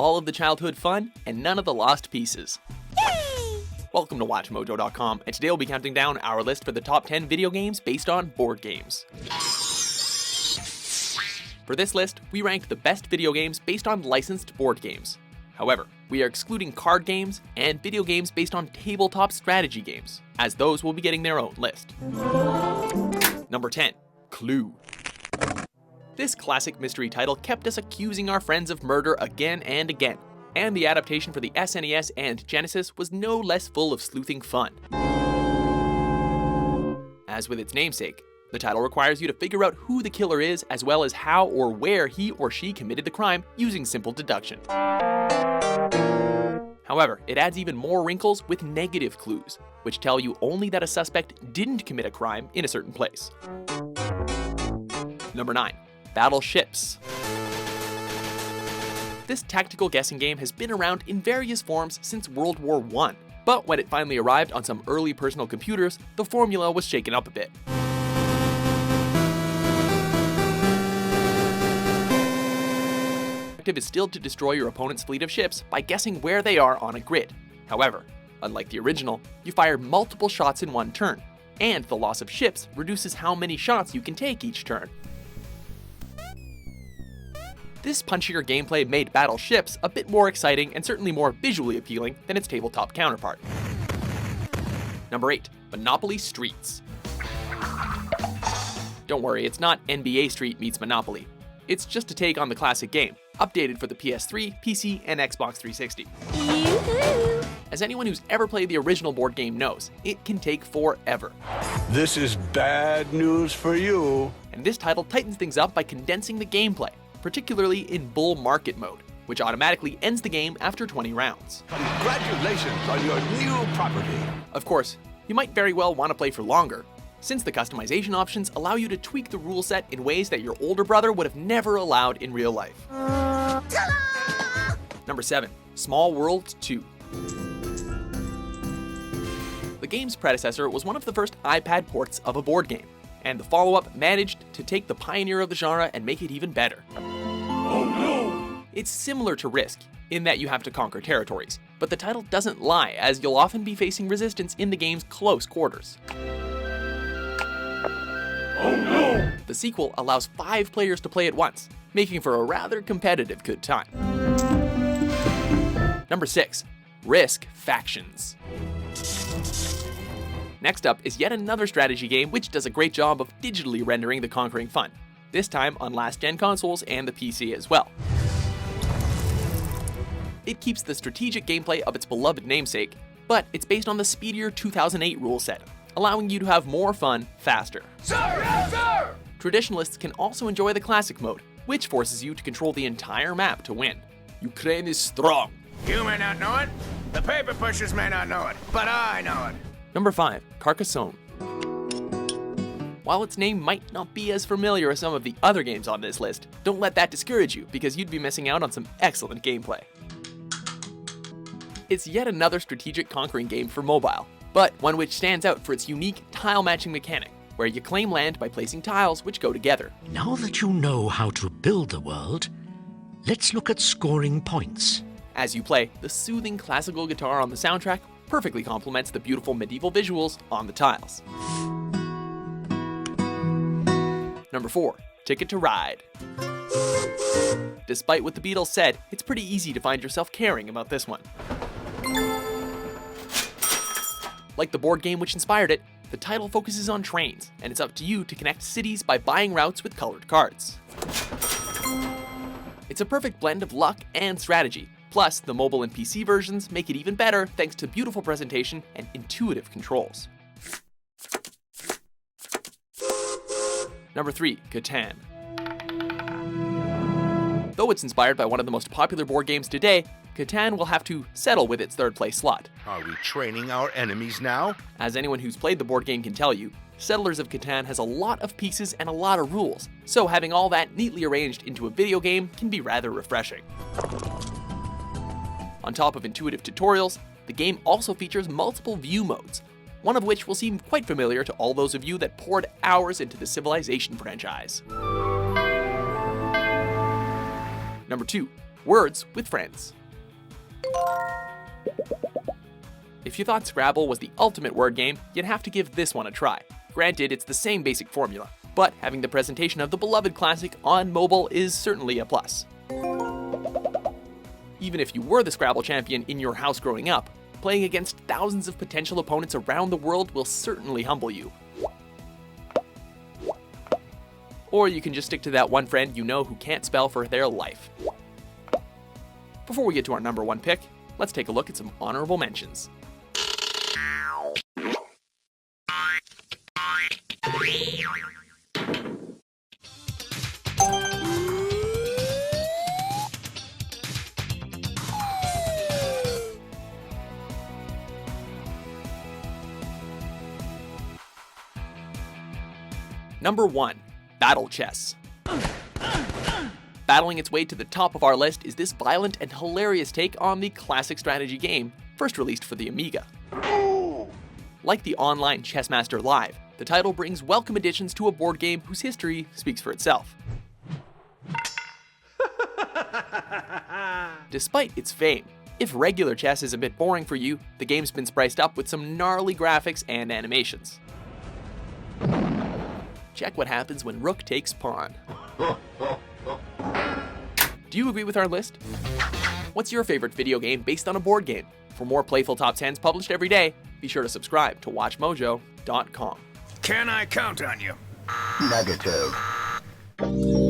all of the childhood fun and none of the lost pieces. Yay! Welcome to WatchMojo.com, and today we'll be counting down our list for the top 10 video games based on board games. For this list, we ranked the best video games based on licensed board games. However, we are excluding card games and video games based on tabletop strategy games, as those will be getting their own list. Number 10. Clue. This classic mystery title kept us accusing our friends of murder again and again, and the adaptation for the SNES and Genesis was no less full of sleuthing fun. As with its namesake, the title requires you to figure out who the killer is as well as how or where he or she committed the crime using simple deduction. However, it adds even more wrinkles with negative clues, which tell you only that a suspect didn't commit a crime in a certain place. Number 9. Battleships. This tactical guessing game has been around in various forms since World War I, but when it finally arrived on some early personal computers, the formula was shaken up a bit. The objective is still to destroy your opponent's fleet of ships by guessing where they are on a grid. However, unlike the original, you fire multiple shots in one turn, and the loss of ships reduces how many shots you can take each turn. This punchier gameplay made Battleships a bit more exciting and certainly more visually appealing than its tabletop counterpart. Number 8. Monopoly Streets. Don't worry, it's not NBA Street meets Monopoly. It's just a take on the classic game, updated for the PS3, PC, and Xbox 360. Yoo-hoo! As anyone who's ever played the original board game knows, it can take forever. This is bad news for you. And this title tightens things up by condensing the gameplay, particularly in bull market mode, which automatically ends the game after 20 rounds. Congratulations on your new property. Of course, you might very well want to play for longer, since the customization options allow you to tweak the rule set in ways that your older brother would have never allowed in real life. Ta-da! Number 7. Small World 2. The game's predecessor was one of the first iPad ports of a board game, and the follow-up managed to take the pioneer of the genre and make it even better. Oh no! It's similar to Risk, in that you have to conquer territories, but the title doesn't lie, as you'll often be facing resistance in the game's close quarters. Oh no! The sequel allows 5 players to play at once, making for a rather competitive good time. Number 6. Risk Factions. Next up is yet another strategy game which does a great job of digitally rendering the conquering fun, this time on last-gen consoles and the PC as well. It keeps the strategic gameplay of its beloved namesake, but it's based on the speedier 2008 rule set, allowing you to have more fun faster. Sir! Sir! Traditionalists can also enjoy the classic mode, which forces you to control the entire map to win. Ukraine is strong. You may not know it, the paper pushers may not know it, but I know it. Number 5. Carcassonne. While its name might not be as familiar as some of the other games on this list, don't let that discourage you, because you'd be missing out on some excellent gameplay. It's yet another strategic conquering game for mobile, but one which stands out for its unique tile matching mechanic, where you claim land by placing tiles which go together. Now that you know how to build the world, let's look at scoring points. As you play, the soothing classical guitar on the soundtrack perfectly complements the beautiful medieval visuals on the tiles. Number 4. Ticket to Ride. Despite what the Beatles said, it's pretty easy to find yourself caring about this one. Like the board game which inspired it, the title focuses on trains, and it's up to you to connect cities by buying routes with colored cards. It's a perfect blend of luck and strategy. Plus, the mobile and PC versions make it even better thanks to beautiful presentation and intuitive controls. Number 3. Catan. Though it's inspired by one of the most popular board games today, Catan will have to settle with its third place slot. Are we training our enemies now? As anyone who's played the board game can tell you, Settlers of Catan has a lot of pieces and a lot of rules, so having all that neatly arranged into a video game can be rather refreshing. On top of intuitive tutorials, the game also features multiple view modes, one of which will seem quite familiar to all those of you that poured hours into the Civilization franchise. Number 2. Words with friends. If you thought Scrabble was the ultimate word game, you'd have to give this one a try. Granted, it's the same basic formula, but having the presentation of the beloved classic on mobile is certainly a plus. Even if you were the Scrabble champion in your house growing up, playing against thousands of potential opponents around the world will certainly humble you. Or you can just stick to that one friend you know who can't spell for their life. Before we get to our number one pick, let's take a look at some honorable mentions. Number 1. Battle Chess. Battling its way to the top of our list is this violent and hilarious take on the classic strategy game, first released for the Amiga. Like the online Chessmaster Live, the title brings welcome additions to a board game whose history speaks for itself. Despite its fame, if regular chess is a bit boring for you, the game's been spiced up with some gnarly graphics and animations. Check what happens when rook takes pawn. Do you agree with our list? What's your favorite video game based on a board game? For more playful top 10s published every day, be sure to subscribe to WatchMojo.com. Can I count on you? Negative.